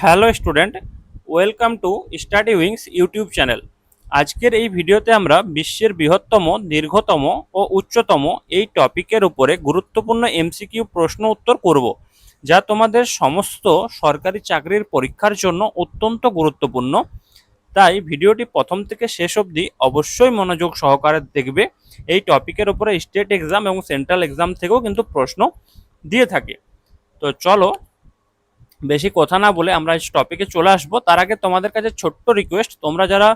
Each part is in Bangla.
Hello student, welcome to study wings YouTube channel. আজকের এই ভিডিওতে আমরা বিশ্বের বৃহত্তম, দীর্ঘতম ও উচ্চতম এই টপিকের উপরে গুরুত্বপূর্ণ এমসিকিউ প্রশ্ন উত্তর করব, যা তোমাদের সমস্ত সরকারি চাকরির পরীক্ষার জন্য অত্যন্ত গুরুত্বপূর্ণ। তাই ভিডিওটি প্রথম থেকে শেষ অবধি অবশ্যই মনোযোগ সহকারে দেখবে। এই টপিকের উপরে স্টেট এক্সাম এবং সেন্ট্রাল এক্সাম থেকেও কিন্তু প্রশ্ন দিয়ে থাকে। তো চলো, বেশি কথা না বলে আমরা এই টপিকে চলে আসবো। তার আগে তোমাদের কাছে ছোট্ট রিকোয়েস্ট, তোমরা যারা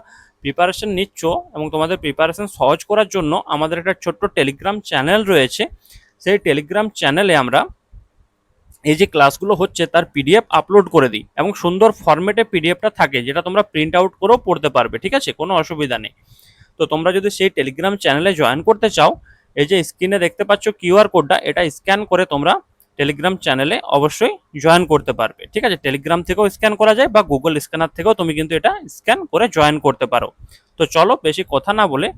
প্রিপারেশন নিচ্ছ এবং তোমাদের প্রিপারেশন সহজ করার জন্য আমাদের একটা ছোট্ট টেলিগ্রাম চ্যানেল রয়েছে। সেই টেলিগ্রাম চ্যানেলে আমরা এই যে ক্লাসগুলো হচ্ছে তার পিডিএফ আপলোড করে দিই এবং সুন্দর ফরম্যাটে পিডিএফটা থাকে, যেটা তোমরা প্রিন্ট আউট করেও পড়তে পারবে। ঠিক আছে, কোনো অসুবিধা নেই। তো তোমরা যদি সেই টেলিগ্রাম চ্যানেলে জয়েন করতে চাও, এই যে স্ক্রিনে দেখতে পাচ্ছ কিউআর কোডটা, এটা স্ক্যান করে তোমরা টেলিগ্রাম চ্যানেলে অবশ্যই জয়েন করতে পারবে। ঠিক আছে, টেলিগ্রাম থেকেও স্ক্যান করা যায় বা গুগল স্ক্যানার থেকেও তুমি কিন্তু এটা স্ক্যান করে জয়েন করতে পারো। তো চলো, বেশি কথা না বলে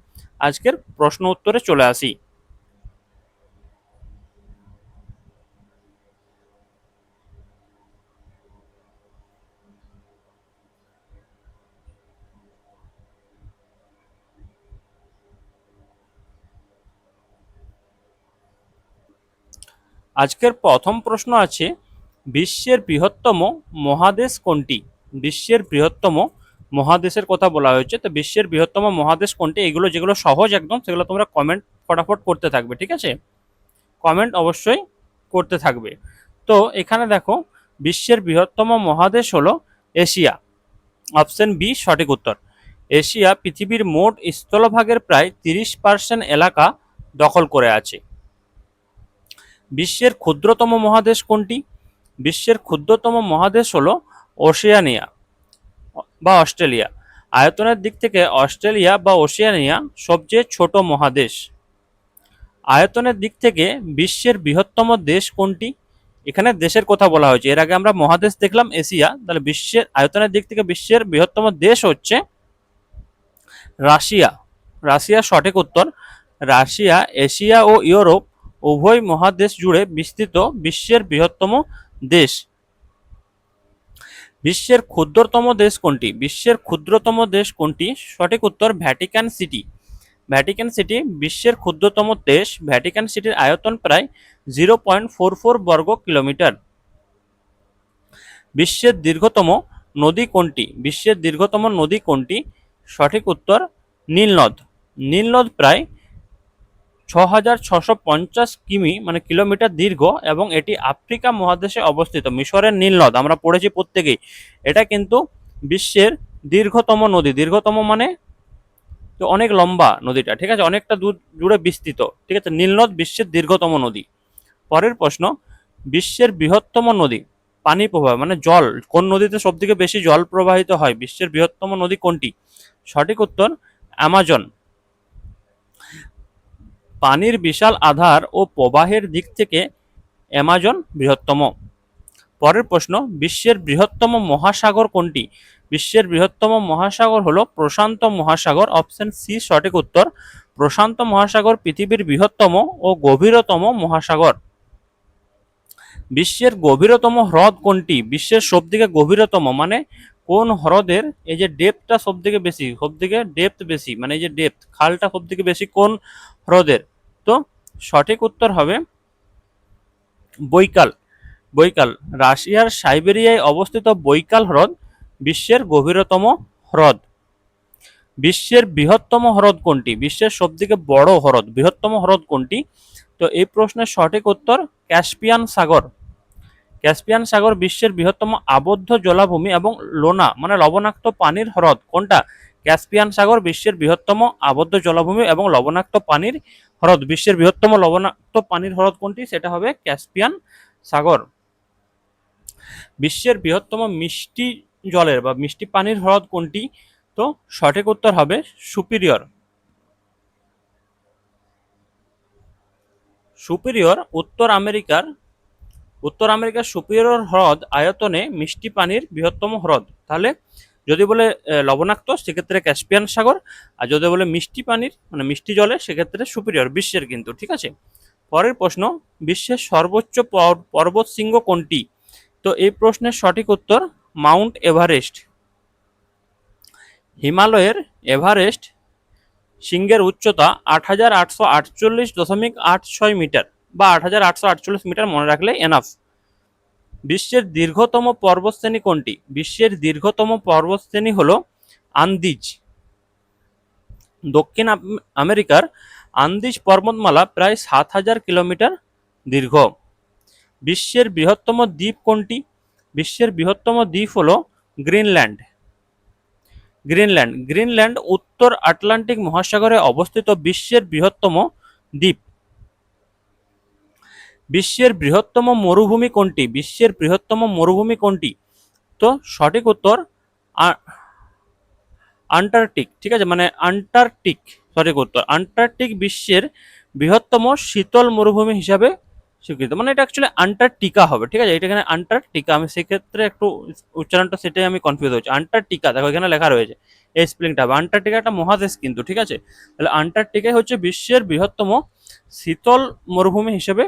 আজকের প্রশ্ন উত্তরে চলে আসি। আজকের প্রথম প্রশ্ন আছে, বিশ্বের বৃহত্তম মহাদেশ কোনটি? বিশ্বের বৃহত্তম মহাদেশের কথা বলা হয়েছে। তো বিশ্বের বৃহত্তম মহাদেশ কোনটি, এগুলো যেগুলো সহজ একদম সেগুলো তোমরা কমেন্ট ফটাফট করতে থাকবে। ঠিক আছে, কমেন্ট অবশ্যই করতে থাকবে। তো এখানে দেখো, বিশ্বের বৃহত্তম মহাদেশ হলো এশিয়া। অপশন বি সঠিক উত্তর। এশিয়া পৃথিবীর মোট স্থলভাগের প্রায় 30% এলাকা দখল করে আছে। বিশ্বের ক্ষুদ্রতম মহাদেশ কোনটি? বিশ্বের ক্ষুদ্রতম মহাদেশ হলো ওশেনিয়া বা অস্ট্রেলিয়া। আয়তনের দিক থেকে অস্ট্রেলিয়া বা ওশেনিয়া সবচেয়ে ছোট মহাদেশ। আয়তনের দিক থেকে বিশ্বের বৃহত্তম দেশ কোনটি? এখানে দেশের কথা বলা হয়েছে, এর আগে আমরা মহাদেশ দেখলাম এশিয়া, তাহলে বিশ্বের আয়তনের দিক থেকে বিশ্বের বৃহত্তম দেশ হচ্ছে রাশিয়া। রাশিয়া সঠিক উত্তর। রাশিয়া এশিয়া ও ইউরোপ উভয় মহাদেশ জুড়ে বিস্তৃত বিশ্বের বৃহত্তম দেশ। বিশ্বের ক্ষুদ্রতম দেশ কোনটি? বিশ্বের ক্ষুদ্রতম দেশ কোনটি? সঠিক উত্তর ভ্যাটিকান সিটি। ভ্যাটিকান সিটি বিশ্বের ক্ষুদ্রতম দেশ। ভ্যাটিকান সিটির আয়তন প্রায় 0.44 বর্গ কিলোমিটার। বিশ্বের দীর্ঘতম নদী কোনটি? বিশ্বের দীর্ঘতম নদী কোনটি? সঠিক উত্তর নীলনদ। নীলনদ প্রায় 6,650 কিমি মানে কিলোমিটার দীর্ঘ এবং এটি আফ্রিকা মহাদেশে অবস্থিত। মিশরের নীলনদ আমরা পড়েছি প্রত্যেকেই, এটা কিন্তু বিশ্বের দীর্ঘতম নদী। দীর্ঘতম মানে তো অনেক লম্বা নদীটা, ঠিক আছে, অনেকটা দূর জুড়ে বিস্তৃত। ঠিক আছে, নীলনদ বিশ্বের দীর্ঘতম নদী। পরের প্রশ্ন, বিশ্বের বৃহত্তম নদী পানি প্রবাহ মানে জল, কোন নদীতে সবথেকে বেশি জল প্রবাহিত হয়? বিশ্বের বৃহত্তম নদী কোনটি? সঠিক উত্তর অ্যামাজন। পানির বিশাল আধার ও প্রবাহের দিক থেকে অ্যামাজন বৃহত্তম। পরের প্রশ্ন, বিশ্বের বৃহত্তম মহাসাগর কোনটি? বিশ্বের বৃহত্তম মহাসাগর হলো প্রশান্ত মহাসাগর। অপশন সি সঠিক উত্তর। প্রশান্ত মহাসাগর পৃথিবীর বৃহত্তম ও গভীরতম মহাসাগর। বিশ্বের গভীরতম হ্রদ কোনটি? বিশ্বের সবথেকে গভীরতম মানে কোন হ্রদের এই যে ডেপথটা সবথেকে বেশি, সবথেকে ডেপথ বেশি মানে এই যে ডেপথ খালটা সবথেকে বেশি কোন হ্রদের? তো সঠিক উত্তর হবে বৈকাল। বৈকাল। রাশিয়ার সাইবেরিয়ায় অবস্থিত বৈকাল হ্রদ বিশ্বের গভীরতম হ্রদ। বিশ্বের বৃহত্তম হ্রদ কোনটি? বিশ্বের সবথেকে বড় হ্রদ, বৃহত্তম হ্রদ কোনটি? তো এই প্রশ্নের সঠিক উত্তর ক্যাস্পিয়ান সাগর। ক্যাস্পিয়ান সাগর বিশ্বের বৃহত্তম আবদ্ধ জলাভূমি এবং লোনা মানে লবণাক্ত পানির হ্রদ। কোনটা? ক্যাস্পিয়ান সাগর বিশ্বের বৃহত্তম আবদ্ধ জলাভূমি এবং লবণাক্ত পানির হ্রদ। বিশ্বের বৃহত্তম লবণাক্ত পানির হ্রদ কোনটি? সেটা হবে ক্যাস্পিয়ান সাগর। বিশ্বের বৃহত্তম মিষ্টি জলের বা মিষ্টি পানির হ্রদ কোনটি? তো সঠিক উত্তর হবে সুপিরিয়র। সুপিরিয়র উত্তর আমেরিকার সুপিরিয়র হ্রদ আয়তনে মিষ্টি পানির বৃহত্তম হ্রদ। তাহলে যদি বলে লবণাক্ত সেক্ষেত্রে ক্যাস্পিয়ান সাগর, আর যদি বলে মিষ্টি পানির মানে মিষ্টি জলে সেক্ষেত্রে সুপিরিয়র বিশ্বের কিন্তু। ঠিক আছে, পরের প্রশ্ন, বিশ্বের সর্বোচ্চ পর্বত শৃঙ্গ কোনটি? তো এই প্রশ্নের সঠিক উত্তর মাউন্ট এভারেস্ট। হিমালয়ের এভারেস্ট শৃঙ্গের উচ্চতা ৮,৮৪৮.৮৬ মিটার বা ৮,৮৪৮ মিটার, মনে রাখলে এনাফ। বিশ্বের দীর্ঘতম পর্বতশ্রেণী কোনটি? বিশ্বের দীর্ঘতম পর্বতশ্রেণী হল আন্দিজ। দক্ষিণ আমেরিকার আন্দিজ পর্বতমালা প্রায় ৭,০০০ কিলোমিটার দীর্ঘ। বিশ্বের বৃহত্তম দ্বীপ কোনটি? বিশ্বের বৃহত্তম দ্বীপ হল গ্রিনল্যান্ড। গ্রিনল্যান্ড গ্রিনল্যান্ড উত্তর আটলান্টিক মহাসাগরে অবস্থিত বিশ্বের বৃহত্তম দ্বীপ। বিশ্বের বৃহত্তম মরুভূমি কোনটি? বিশ্বের বৃহত্তম মরুভূমি কোনটি? তো সঠিক উত্তর আন্টার্কটিক। ঠিক আছে, মানে আন্টার্কটিক সঠিক উত্তর। আন্টার্কটিক বিশ্বের বৃহত্তম শীতল মরুভূমি হিসাবে স্বীকৃত, মানে এটা অ্যাকচুয়ালি আন্টার্কটিকা হবে। ঠিক আছে, এটা এখানে আন্টার্কটিকা, আমি সেক্ষেত্রে একটু উচ্চারণটা সেটাই আমি কনফিউজ হচ্ছি। আন্টার্কটিকা দেখো এখানে লেখা রয়েছে, এই স্পেলিংটা হবে। আন্টার্কটিকা একটা মহাদেশ কিন্তু, ঠিক আছে। তাহলে আন্টার্কটিকাই হচ্ছে বিশ্বের বৃহত্তম শীতল মরুভূমি হিসেবে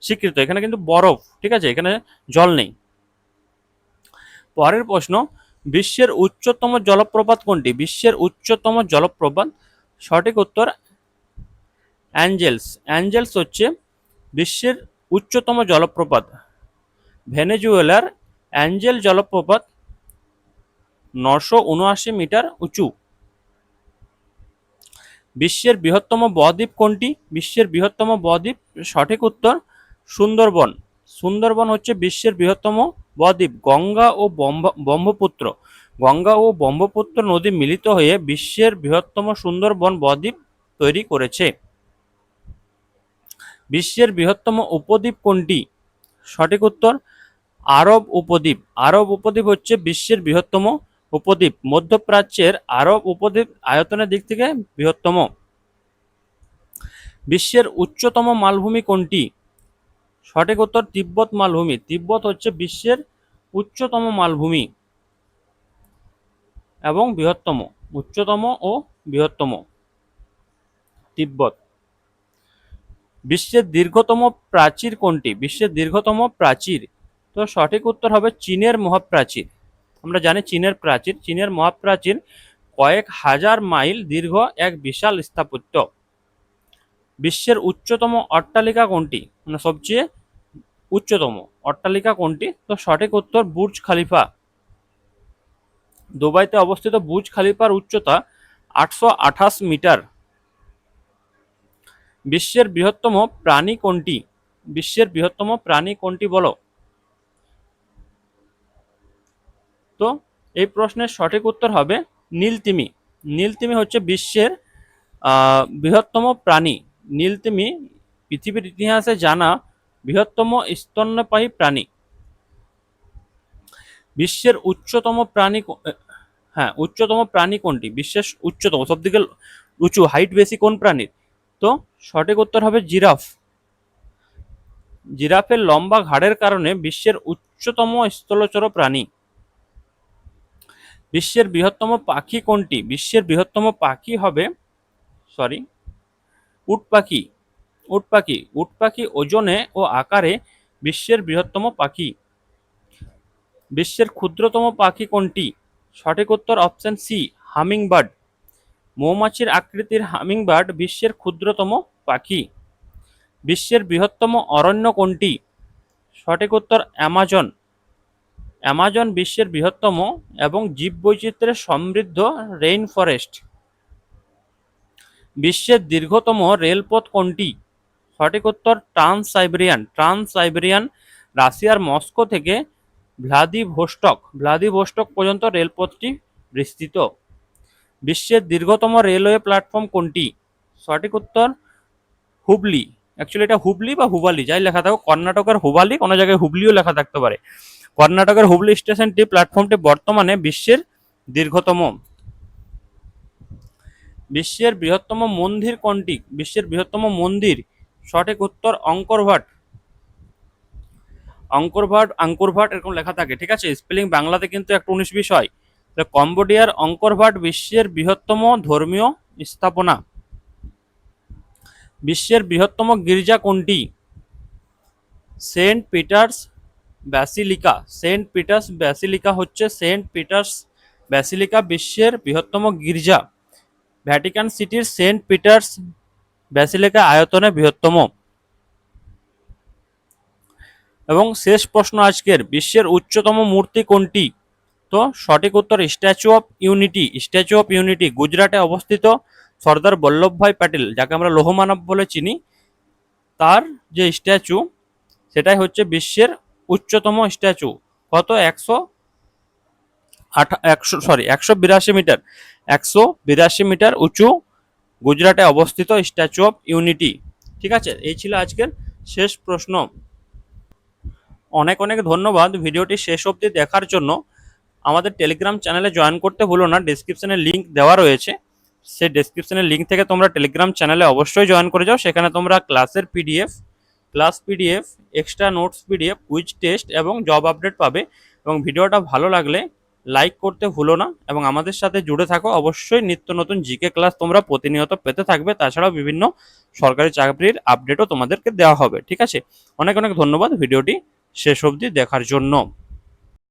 স্বীকৃত। এখানে কিন্তু বরফ, ঠিক আছে, এখানে জল নেই। পরের প্রশ্ন, বিশ্বের উচ্চতম জলপ্রপাত কোনটি? বিশ্বের উচ্চতম জলপ্রপাত, সঠিক উত্তর অ্যাঞ্জেলস। অ্যাঞ্জেলস হচ্ছে বিশ্বের উচ্চতম জলপ্রপাত। ভেনেজুয়েলার অ্যাঞ্জেল জলপ্রপাত ৯৭৯ মিটার উঁচু। বিশ্বের বৃহত্তম বদ্বীপ কোনটি? বিশ্বের বৃহত্তম বদ্বীপ, সঠিক উত্তর সুন্দরবন। সুন্দরবন হচ্ছে বিশ্বের বৃহত্তম বদ্বীপ। গঙ্গা ও ব্রহ্মপুত্র গঙ্গা ও ব্রহ্মপুত্র নদী মিলিত হয়ে বিশ্বের বৃহত্তম সুন্দরবন বদ্বীপ তৈরি করেছে। বিশ্বের বৃহত্তম উপদ্বীপ কোনটি? সঠিক উত্তর আরব উপদ্বীপ। আরব উপদ্বীপ হচ্ছে বিশ্বের বৃহত্তম উপদ্বীপ। মধ্যপ্রাচ্যের আরব উপদ্বীপ আয়তনের দিক থেকে বৃহত্তম। বিশ্বের উচ্চতম মালভূমি কোনটি? সঠিক উত্তর তিব্বত মালভূমি। তিব্বত হচ্ছে বিশ্বের উচ্চতম মালভূমি এবং বৃহত্তম। উচ্চতম ও বৃহত্তম তিব্বত। বিশ্বের দীর্ঘতম প্রাচীর কোনটি? বিশ্বের দীর্ঘতম প্রাচীর, তো সঠিক উত্তর হবে চীনের মহাপ্রাচীর। আমরা জানি চীনের প্রাচীর, চীনের মহাপ্রাচীর কয়েক হাজার মাইল দীর্ঘ এক বিশাল স্থাপত্য। বিশ্বের উচ্চতম অট্টালিকা কোনটি? মানে সবচেয়ে উচ্চতম অট্টালিকা কোনটি? তো সঠিক উত্তর বুর্জ খালিফা। দুবাইতে অবস্থিত বুর্জ খালিফার উচ্চতা ৮২৮ মিটার। বিশ্বের বৃহত্তম প্রাণী কোনটি? বিশ্বের বৃহত্তম প্রাণী কোনটি বলো তো? এই প্রশ্নের সঠিক উত্তর হবে নীলতিমি। নীলতিমি হচ্ছে বিশ্বের বৃহত্তম প্রাণী। নীলতিমি পৃথিবীর ইতিহাসে জানা বৃহত্তম স্তন্যপায়ী প্রাণী। বিশ্বের উচ্চতম প্রাণী, হ্যাঁ, উচ্চতম প্রাণী কোনটি? বিশ্বের উচ্চতম, সবদিকে উঁচু, হাইট বেশি কোন প্রাণীর? তো সঠিক উত্তর হবে জিরাফ। জিরাফের লম্বা ঘাড়ের কারণে বিশ্বের উচ্চতম স্থলচর প্রাণী। বিশ্বের বৃহত্তম পাখি কোনটি? বিশ্বের বৃহত্তম পাখি হবে উট পাখি। উট পাখি। উট পাখি ওজনে ও আকারে বিশ্বের বৃহত্তম পাখি। বিশ্বের ক্ষুদ্রতম পাখি কোনটি? সঠিক উত্তর অপশন সি, হামিংবার্ড। মৌমাছির আকৃতির হামিংবার্ড বিশ্বের ক্ষুদ্রতম পাখি। বিশ্বের বৃহত্তম অরণ্য কোনটি? সঠিক উত্তর অ্যামাজন। অ্যামাজন বিশ্বের বৃহত্তম এবং জীববৈচিত্র্যে সমৃদ্ধ রেইন ফরেস্ট। বিশ্বের দীর্ঘতম রেলপথ কোনটি? সঠিক উত্তর ট্রান্স সাইবেরিয়ান। ট্রান্স সাইবেরিয়ান রাশিয়ার মস্কো থেকে ভ্লাদিভোস্টক পর্যন্ত রেলপথটি বিস্তৃত। বিশ্বের দীর্ঘতম রেলওয়ে প্ল্যাটফর্ম কোনটি? সঠিক উত্তর হুবলি। অ্যাকচুয়ালি এটা হুবলি বা হুবালি যাই লেখা থাকো, কর্ণাটকের হুবালি, কোনো জায়গায় হুবলিও লেখা থাকতে পারে। কর্ণাটকের হুবলি স্টেশনটি প্ল্যাটফর্মটি বর্তমানে বিশ্বের দীর্ঘতম। বিশ্বের বৃহত্তম মন্দির কোনটি? বিশ্বের বৃহত্তম মন্দির, সঠিক উত্তর অঙ্করভাট। আঙ্কুরভাট এরকম লেখা থাকে, ঠিক আছে। স্পেলিং বাংলাতে কিন্তু একটু 19-20 হয়। কম্বোডিয়ার অঙ্করভাট বিশ্বের বৃহত্তম ধর্মীয় স্থাপনা। বিশ্বের বৃহত্তম গির্জা কোনটি? Saint Peter's Basilica, Saint Peter's Basilica হচ্ছে সেন্ট পিটার্স ব্যাসিলিকা বিশ্বের বৃহত্তম গির্জা। ভ্যাটিকান সিটির সেন্ট পিটার্স ব্যাসিলিকা আয়তনে বৃহত্তম। এবং শেষ প্রশ্ন আজকের, বিশ্বের উচ্চতম মূর্তি কোনটি? তো সঠিক উত্তর statue of unity. Statue of unity গুজরাটে অবস্থিত সর্দার বল্লভভাই প্যাটেল, যাকে আমরা লৌহমানব বলে চিনি, তার যে স্ট্যাচু সেটাই হচ্ছে বিশ্বের উচ্চতম স্ট্যাচু। কত? 182 মিটার, 182 মিটার উঁচু, গুজরাটে অবস্থিত স্ট্যাচু অফ ইউনিটি। ঠিক আছে, এই ছিল আজকের শেষ প্রশ্ন। অনেক অনেক ধন্যবাদ ভিডিওটি শেষ অবধি দেখার জন্য। আমাদের টেলিগ্রাম চ্যানেলে জয়েন করতে ভুলো না, ডেসক্রিপশনে লিঙ্ক দেওয়া রয়েছে। সেই ডেসক্রিপশনের লিঙ্ক থেকে তোমরা টেলিগ্রাম চ্যানেলে অবশ্যই জয়েন করে যাও। সেখানে তোমরা class PDF, extra notes PDF, quiz test এবং জব আপডেট পাবে। এবং ভিডিওটা ভালো লাগলে লাইক করতে ভুলো না এবং আমাদের সাথে জুড়ে থাকো। অবশ্যই নিত্য নতুন জিকে ক্লাস তোমরা প্রতিনিয়ত পেতে থাকবে। তাছাড়াও বিভিন্ন সরকারি চাকরির আপডেটও তোমাদেরকে দেওয়া হবে। ঠিক আছে, অনেক অনেক ধন্যবাদ ভিডিওটি শেষ অবধি দেখার জন্য।